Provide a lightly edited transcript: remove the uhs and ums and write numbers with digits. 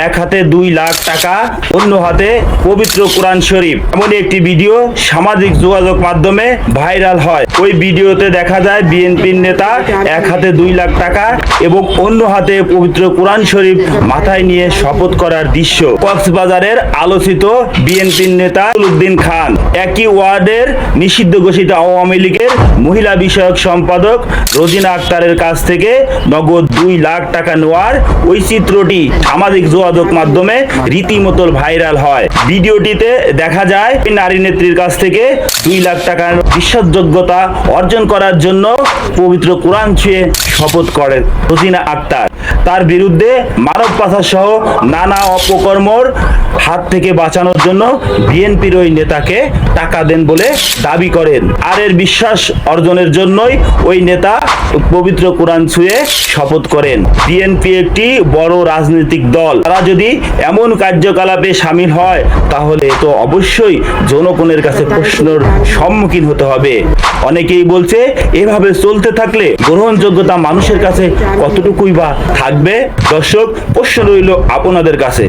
এক হাতে 2 লাখ টাকা, অন্য হাতে পবিত্র কোরআন শরীফ। এমন একটি ভিডিও সামাজিক যোগাযোগ মাধ্যমে ভাইরাল হয়। ওই ভিডিওতে দেখা যায় বিএনপির নেতা এক হাতে 2 লাখ টাকা এবং অন্য হাতে পবিত্র কোরআন শরীফ মাথায় নিয়ে শপথ করার দৃশ্য। কক্সবাজারের আলোচিত বিএনপির নেতা উদ্দিন খান একই ওয়ার্ডের নিষিদ্ধ ঘোষিত আওয়ামী লীগের মহিলা বিষয়ক সম্পাদক রোজিনা আক্তারের কাছ থেকে নগদ 2 লাখ টাকা নেওয়ার ওই চিত্রটি সামাজিক যোগাযোগ মাধ্যমে রীতিমতো ভাইরাল হয়। ভিডিওটিতে দেখা যায় নারী নেত্রীর কাছ থেকে 2 লাখ টাকার বিশ্বাসযোগ্যতা অর্জন করার জন্য পবিত্র কোরআন ছুঁয়ে শপথ করেন রোজিনা আক্তার। তার বিরুদ্ধে মানব পাচার সহ নানা অপকর্মর হাত থেকে বাঁচানোর জন্য বিএনপির ওই নেতাকে টাকা দেন বলে দাবি করেন। আর এর বিশ্বাস অর্জনের জন্যই ওই নেতা পবিত্র কোরআন ছুঁয়ে শপথ করেন। বিএনপি একটি বড় রাজনৈতিক দল, তারা যদি এমন কার্যকলাপে সামিল হয় তাহলে তো অবশ্যই জনগণের কাছে প্রশ্নের সম্মুখীন হতে হবে। অনেকেই বলছে এভাবে চলতে থাকলে গ্রহণযোগ্যতা মানুষের কাছে কতটুকুই বা থাকবে। দর্শক, প্রশ্ন রইল আপনাদের কাছে।